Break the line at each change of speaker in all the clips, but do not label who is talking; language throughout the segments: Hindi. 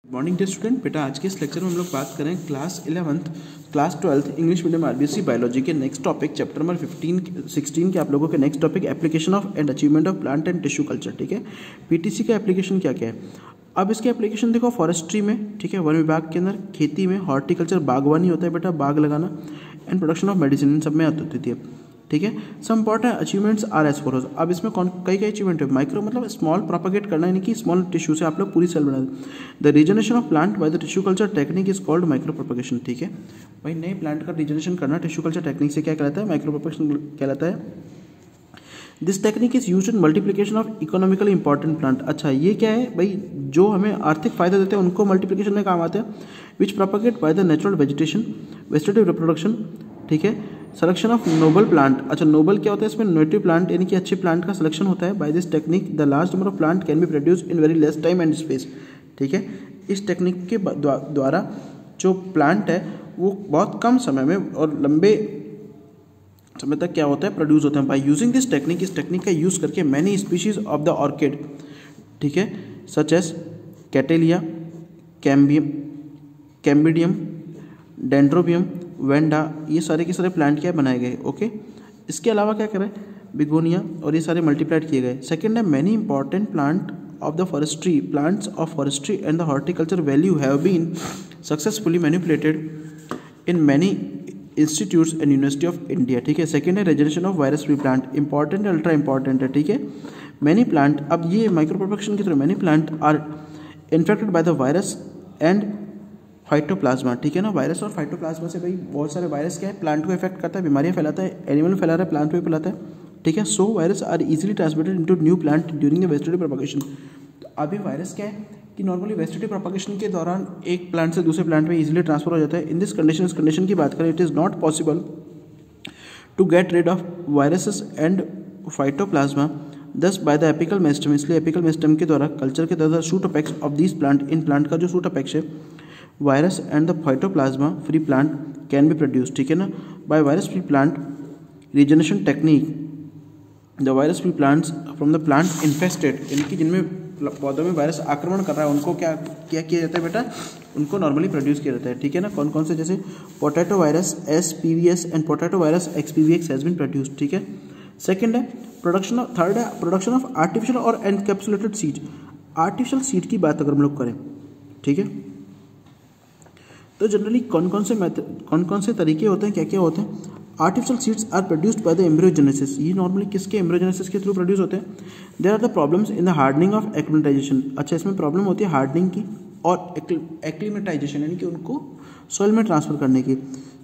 Morning day student. बेटा आज के इस लेक्चर में हम लोग बात करें class 11th class 12th English medium RBSC biology के नेक्स्ट टॉपिक चैप्टर नंबर 16 के आप लोगों के next topic application of and achievement of plant and tissue culture. ठीक है, पीटीसी का एप्लीकेशन क्या क्या है। अब इसके एप्लीकेशन देखो, फॉरेस्ट्री में, ठीक है, वन विभाग के अंदर, खेती में, हॉर्टिकल्चर बागवानी होता है बेटा, बाग लगाना, एंड प्रोडक्शन ऑफ मेडिसिन, इन सब में आती होती है। ठीक है, some important achievements are as follows. अब इसमें कई अचीवमेंट है। माइक्रो मतलब स्मॉल प्रोपेगेट करना, यानी कि स्मॉल टिश्यू से आप लोग पूरी सेल बना दें। The regeneration of plant by the tissue culture technique is called micro propagation. ठीक है भाई, नए प्लांट का रीजनरेशन करना टिश्यू कल्चर टेक्निक से क्या कहलाता है, माइक्रो प्रोपेगेशन कहलाता है। This technique is used in multiplication of economically important plant. अच्छा, ये क्या है भाई, जो हमें आर्थिक फायदा देते हैं उनको मल्टीप्लिकेशन में काम आते हैं। Which propagate by the natural vegetation, vegetative reproduction. ठीक है, सिलेक्शन ऑफ नोबल प्लांट। अच्छा, नोबल क्या होता है, इसमें नेटिव प्लांट यानी कि अच्छे प्लांट का सिलेक्शन होता है। By this technique the large number of plant can be produce in very less time and space. ठीक है, इस टेक्निक के द्वारा जो प्लांट है वो बहुत कम समय में और लंबे समय तक क्या होता है, प्रोड्यूस होते हैं। बाय यूजिंग दिस टेक्निक, इस टेक्निक का यूज़ करके many species of the orchid, ठीक है, सच एस कैटेलिया, कैम्बिडियम, डेंड्रोबियम, वेंडा, ये सारे के सारे प्लांट क्या बनाए गए। ओके, इसके अलावा क्या करें, बिगोनिया, और ये सारे मल्टीप्लाइड किए गए। सेकंड है, many important plant of the forestry, plants of forestry and the horticulture value have been successfully manipulated in many institutes and university of India. ठीक है, सेकंड है, regeneration of virus free plant, important है, अल्ट्रा इंपॉर्टेंट है। ठीक है, मैनी प्लांट, अब ये माइक्रो प्रोपेगेशन की तरह many plant are infected by the virus and phytoplasma. ठीक है ना, वायरस और फाइटोप्लाज्मा से भाई बहुत सारे वायरस क्या है, प्लांट को इफेक्ट करता है, बीमारियां फैलाता है, एनिमल फैला रहा है, प्लांट को भी फैलाता है। ठीक है, so virus are easily transmitted into new plant during the vegetative propagation. तो अभी वायरस क्या है कि नॉर्मली वेजिटेटिव प्रोपेगेशन के दौरान एक प्लांट से दूसरे प्लांट में इजीली ट्रांसफर हो जाता है। इन दिस कंडीशन, इस कंडीशन की बात करें, it is not possible to get rid of viruses and phytoplasma thus by the apical meristem. इसलिए एपिकल मेरिस्टेम के द्वारा कल्चर के द्वारा shoot apex of this plant, इन प्लांट का जो शूट अपेक्स है, virus and the phytoplasma free plant can be produce. ठीक है ना, by virus free plant regeneration technique the virus free plants from the plant infested, यानी कि जिनमें पौधों में वायरस आक्रमण कर रहा है उनको क्या किया जाता है बेटा, उनको नॉर्मली प्रोड्यूस किया जाता है। ठीक है ना, कौन कौन से, जैसे potato virus SPVS and potato virus XPVX has been produced. ठीक है, सेकंड है प्रोडक्शन ऑफ, थर्ड है प्रोडक्शन ऑफ आर्टिफिशियल और एनकैप्सुलेटेड सीड। आर्टिफिशियल सीड की बात अगर हम लोग करें, ठीक है, तो जनरली कौन कौन से तरीके होते हैं, क्या क्या होते हैं। Artificial seeds are produced by the embryogenesis. ये नॉर्मली किसके, एम्ब्रियोजेनेसिस के थ्रू प्रोड्यूस होते हैं। There are the problems in the hardening of acclimatization. अच्छा, इसमें प्रॉब्लम होती है हार्डनिंग की और एक्लिमेटाइजेशन, यानी कि उनको सॉइल में ट्रांसफर करने की।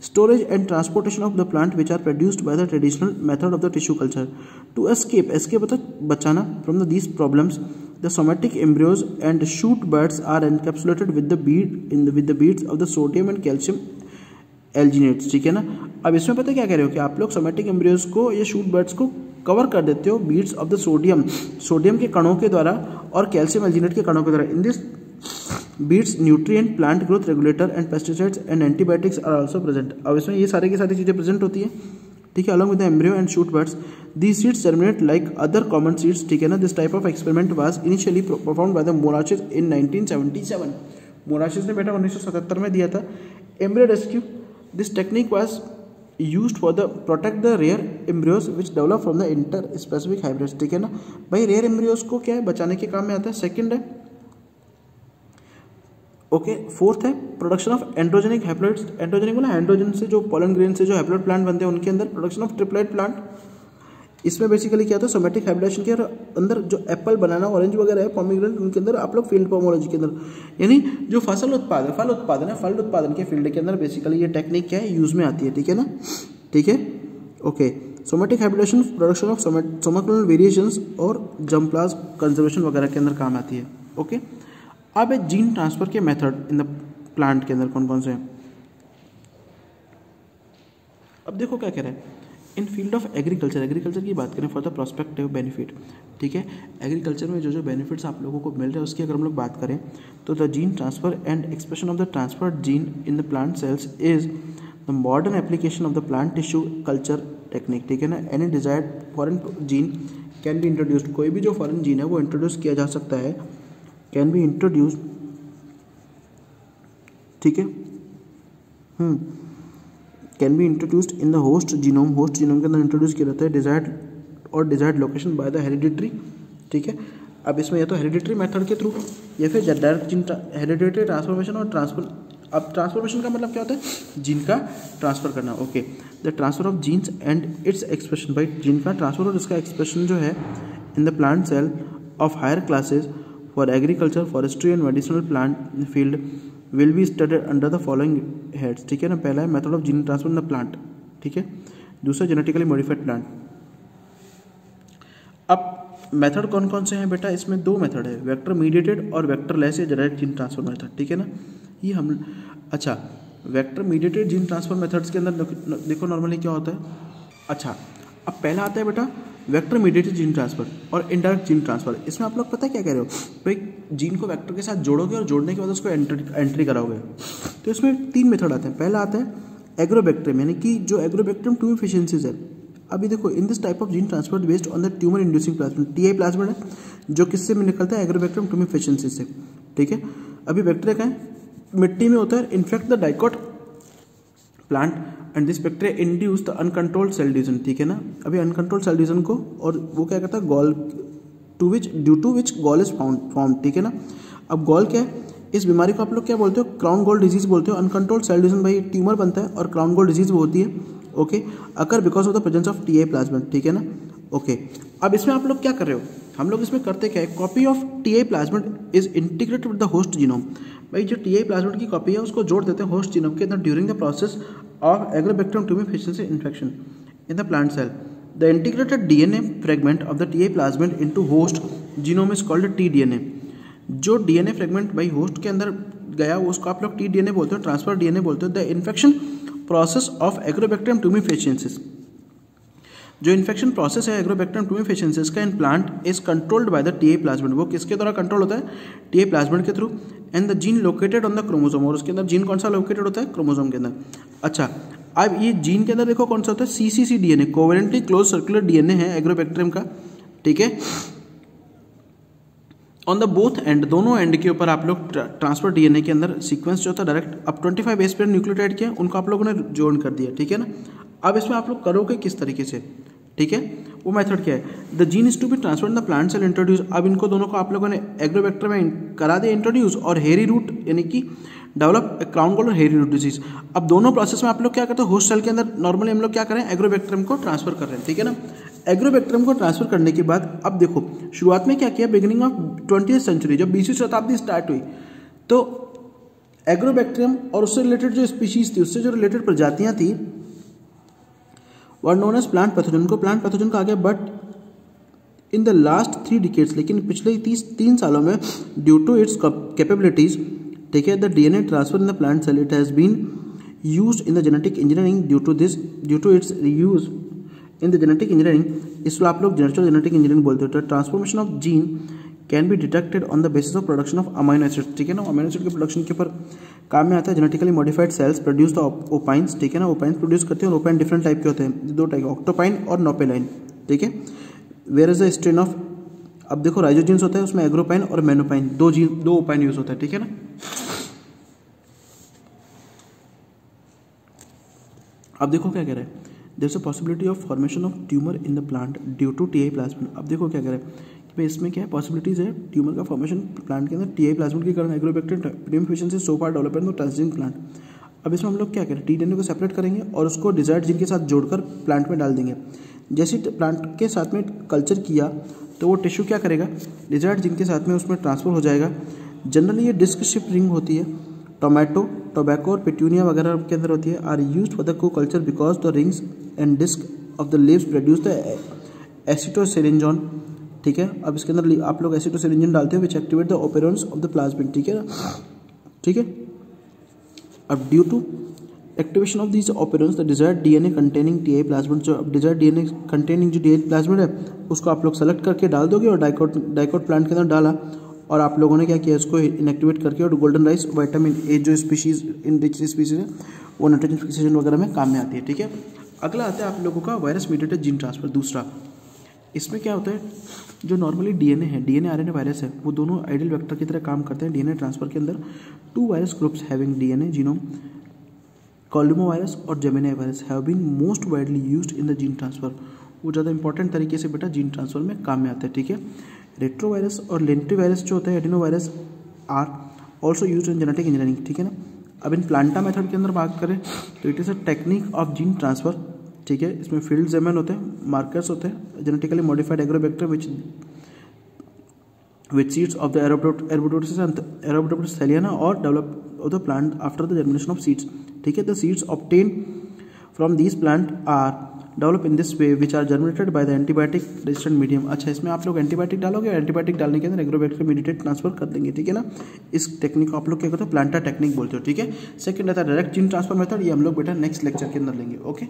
Storage and transportation of the plant which are produced by the traditional method of the tissue culture. To escape मतलब बचाना from these problems, the somatic embryos and shoot buds are encapsulated with the beads of the sodium and calcium alginates। ठीक है ना, अब इसमें पता क्या कह रहे हो कि आप लोग सोमेटिक एम्ब्रियोज को या शूट बर्ड्स को कवर कर देते हो बीड्स ऑफ द सोडियम के कणों के द्वारा और कैल्शियम एल्जिनेट के कणों के द्वारा। In this beads nutrient, plant growth regulator and pesticides and antibiotics are also present. अब इसमें ये सारी की सारी चीज़ें प्रेजेंट होती है। ठीक है, along with the embryo and shoot birds these seeds germinate like other common seeds। ठीक है ना, this type of experiment was initially performed by the मोराशिस इन 1977। मोराशिस ने बेटा 1977 में दिया था। Embryo rescue, this technique was used for the protect the rare embryos which develop from the interspecific hybrids. ठीक है ना भाई, रेयर एम्ब्रियोज को क्या है, बचाने के काम में आता है। सेकंड है, ओके, फोर्थ है production of androgenic haploids. Androgenic बोला एंड्रोजन से, जो पोलन ग्रेन से जो हैप्लॉइड प्लांट बनते हैं उनके अंदर प्रोडक्शन ऑफ ट्रिप्लॉइड प्लांट। इसमें बेसिकली क्या होता है, सोमेटिक हाइब्रिडेशन के अंदर जो एप्पल, बनाना, ऑरेंज वगैरह है, पोमीग्रेनेट, उनके अंदर आप लोग फील्ड पोमोलॉजी के अंदर, यानी जो फल उत्पादन के फील्ड के अंदर बेसिकली ये टेक्निक क्या है, यूज में आती है। ठीक है ना, ठीक है, okay. Somatic hybridization production of somatic variations और जर्मप्लाज्म कंजर्वेशन वगैरह के अंदर काम आती है। ओके, अब है जीन ट्रांसफर के मेथड इन द प्लांट के अंदर कौन कौन से हैं। अब देखो क्या कह रहे हैं, इन फील्ड ऑफ एग्रीकल्चर की बात करें फॉर द प्रोस्पेक्टिव बेनिफिट। ठीक है, एग्रीकल्चर में जो बेनिफिट्स आप लोगों को मिल रहे हैं उसकी अगर हम लोग बात करें तो the gene transfer and expression of the transferred gene in the plant cells is the modern application of the plant tissue culture technique. ठीक है ना, any desired foreign gene can be introduced. कोई भी जो फॉरेन जीन है वो इंट्रोड्यूस किया जा सकता है, कैन बी इंट्रोड्यूस्ड ठीक है। Can be introduced in the host genome, host genome के अंदर इंट्रोड्यूस किया जाता है desired location by the hereditary, ठीक है। अब इसमें या तो हेरिडिटरी मेथड के थ्रू या फिर डायरेक्ट जीन हेरिडिटरी ट्रांसफॉर्मेशन और ट्रांसफर। अब ट्रांसफॉर्मेशन का मतलब क्या होता है, जीन का ट्रांसफर करना, okay. The transfer of genes and its expression, भाई जीन का ट्रांसफर और इसका एक्सप्रेशन जो है in the plant cell of higher classes for agriculture, forestry and medicinal plant field will be studied under the following heads, ठीक है ना। पहला है method of gene transfer in the plant, ठीक है। दूसरा जेनेटिकली मॉडिफाइड प्लांट। अब मेथड कौन कौन से हैं बेटा, इसमें दो मेथड है, वेक्टर मीडिएटेड और वेक्टर लेस या डायरेक्ट जीन ट्रांसफर मेथड, ठीक है ना। ये हम अच्छा vector mediated gene transfer methods के अंदर देखो नॉर्मली क्या होता है। अच्छा अब पहला आता है बेटा वेक्टर मीडिएटेड जीन ट्रांसफर और इनडायरेक्ट जीन ट्रांसफर। इसमें आप लोग पता है क्या कह रहे हो, भाई जीन को वेक्टर के साथ जोड़ोगे और जोड़ने के बाद उसको एंट्री कराओगे। तो इसमें तीन मेथड आते हैं। पहला आता है एग्रोबैक्टीरियम, यानी कि जो एग्रोबैक्टीरियम टू एफिशिएंसीज है। अभी देखो in this type of gene transfer based on the tumour inducing plasmid, TI plasmid है जो किससे में निकलता है, एग्रोबैक्टीरियम टू एफिशिएंसी से, ठीक है। अभी बैक्टीरिया का है मिट्टी में होता है, infect the dicot plant and this bacteria induce the uncontrolled cell division, ठीक है ना। अभी अनकंट्रोल्ड सेल डिवीजन को, और वो क्या करता है gall due to which gall is form, ठीक है ना। अब गॉल क्या है, इस बीमारी को आप लोग क्या बोलते हो, क्राउन गॉल डिजीज बोलते हो। अनकंट्रोल्ड सेल डिवीजन भाई ट्यूमर बनता है और क्राउन गॉल डिजीज वो होती है, okay, occur because of the presence of TI plasmid, ठीक है ना, ओके। अब इसमें आप लोग क्या कर रहे हो, हम लोग इसमें करते क्या है, copy of TI plasmid is integrated with the host genome. भाई जो टीआई प्लाज्मिड की कॉपी है उसको जोड़ देते हैं होस्ट जीनोम के अंदर during the process of agrobacterium tumour efficiency infection in the plant cell. The integrated DNA fragment of the Ti plasmid into host genome is called TDNA. जो डीएनए फ्रेगमेंट भाई होस्ट के अंदर गया उसको आप लोग टीडीएनए बोलते हो, ट्रांसफर डीएनए बोलते हो। The infection process of agrobacterium tumour efficiencies, जो इन्फेक्शन प्रोसेस है एग्रोबैक्टीरियम ट्यूमर एफिशिएंसीज का in plant is controlled by the Ti plasmid. वो किसके द्वारा कंट्रोल होता है, टीआई प्लाज्मिड के through. And the gene located on the chromosome, और उसके अंदर जीन कौन सा लोकेटेड होता है, क्रोमोसोम के अंदर। अच्छा अब ये जीन के अंदर देखो कौन सा होता है, CCC DNA, covalently close circular DNA है एग्रोबैक्टीरियम का, ठीक है। ऑन द बोथ एंड, दोनों एंड के ऊपर आप लोग ट्रांसफर डीएनए के अंदर सीक्वेंस जो होता है डायरेक्ट अब 25 बेस पेयर न्यूक्लियोटाइड के उनको आप लोगों ने ज्वाइन कर दिया, ठीक है ना। अब इसमें आप लोग करोगे किस तरीके से, ठीक है, वो मेथड क्या है, the gene is to be transferred in the plant cell introduce. अब इनको दोनों को आप लोगों ने एग्रोबैक्टीरियम में करा दिया इंट्रोड्यूस, और हेरी रूट यानी कि डेवलप क्राउन गॉल और हेरी रूट डिजीज। अब दोनों प्रोसेस में आप लोग क्या करते हैं, होस्ट सेल के अंदर नॉर्मली हम लोग क्या करें, एग्रोबैक्टीरियम को ट्रांसफर कर रहे हैं, ठीक है ना। एग्रोबैक्टीरियम को ट्रांसफर करने के बाद अब देखो शुरुआत में क्या किया, बिगिनिंग ऑफ 20वीं सेंचुरी, जब 20वीं शताब्दी स्टार्ट हुई तो एग्रोबैक्टीरियम और उससे रिलेटेड जो स्पीशीज थी, उससे जो रिलेटेड प्रजातियां थी were known as plant pathogen, को प्लांट पैथोजन कहा गया। But in the last 3 decades, लेकिन पिछले 3 सालों में ड्यू टू इट्स कैपेबिलिटीज, ठीक है, the DNA transfer in the plant cell it has been used in the genetic engineering. Due to its use in the genetic engineering, इसको आप लोग जेनेटिक इंजीनियरिंग बोलते हो। Transformation of gene can be detected on the basis of production of amino acid, ठीक है ना। अमाइनो एसिड के प्रोडक्शन के ऊपर काम में आता है। Genetically modified cells produce the opines, ठीक है ना, ओपाइंस प्रोड्यूस करते हैं। और ओपाइन डिफरेंट टाइप के होते हैं, 2 टाइप, ऑक्टोपाइन और नोपेलाइन, ठीक है। Where is the strain of, अब देखो राइजोजीन्स होता है उसमें एग्रोपाइन और मेनोपाइन, 2 ओपाइन यूज होता है, ठीक है ना। अब देखो क्या कह रहा है, there is a possibility of formation of tumour in the plant due to Ti plasmid. अब देखो क्या कह रहा है कि भाई इसमें क्या है, पॉसिबिलिटीज है ट्यूमर का फॉर्मेशन प्लांट के अंदर टीआई प्लाज्मिड के कारण। Agrobacterium efficiency so far development the transgene plant. अब इसमें हम लोग क्या करें, टीडीएनए को सेपरेट करेंगे और उसको डिजायर्ड जीन के साथ जोड़कर प्लांट में डाल देंगे। जैसे प्लांट के साथ में कल्चर किया तो वो टिश्यू क्या करेगा, डिजायर्ड जीन के साथ में उसमें ट्रांसफर हो जाएगा। जनरली ये डिस्क शिप रिंग होती है, टोबैको और पेट्यूनिया वगैरह के अंदर होती है, are used for the coculture because the rings and disc of the leaves produce the acetosyringone, ठीक है। अब इसके अंदर आप लोग एसिटोसेरिंजोन डालते हो which activate the operons of the plasmid, ठीक है ना, ठीक है। अब due to activation of this operons the desired DNA containing Ti plasmid, जो डिजायर्ड डीएनए कंटेनिंग जो टीआई प्लाज्मिड है उसको आप लोग सेलेक्ट करके डाल दोगे और डाइकोट प्लांट के अंदर डाला, और आप लोगों ने क्या किया, इसको इनएक्टिवेट करके और गोल्डन राइस विटामिन ए जो स्पीशीज इनरिच स्पीशीज है वो नाइट्रोजन फिक्सेशन वगैरह में काम में आती है, ठीक है। अगला आता है आप लोगों का वायरस मीडिएटेड जीन ट्रांसफर। दूसरा इसमें क्या होता है, जो नॉर्मली डीएनए है, डीएनए आरएनए वायरस है, वो दोनों आइडियल वेक्टर की तरह काम करते हैं डीएनए ट्रांसफर के अंदर। Two virus groups having DNA genome caulimovirus और geminivirus have been most widely used in the gene transfer. वो ज़्यादा इंपॉर्टेंट तरीके से बेटा जीन ट्रांसफर में काम में आते हैं, ठीक है। रेट्रो वायरस और लेंट्री वायरस जो होता है, adenovirus, are also use in genetic engineering, ठीक है ना। अब इन प्लांटा मेथड के अंदर बात करें तो it is a technique of gene transfer, ठीक है। इसमें फील्ड जेमन होते हैं, मार्कर्स होते हैं, genetically modified agrobacter which seeds of the arabidopsis and arabidopsis thaliana और develop of the plant after the germination of seeds, ठीक है। The seeds obtain from these plant are develop in this way which are germinated by the antibiotic resistant medium. अच्छा, इसमें आप लोग एंटीबायोटिक डालोगे, एंटीबायोटिक डालने के अंदर एग्रोबैक्टर मीडिएटेड ट्रांसफर कर देंगे, ठीक है ना। इस टेक्निक को आप लोग क्या कहते हो, प्लांटा टेक्निक बोलते हो, ठीक है। सेकंड आता है डायरेक्ट जीन ट्रांसफर मेथड, ये हम लोग बेटा नेक्स्ट लेक्चर के अंदर लेंगे, ओके।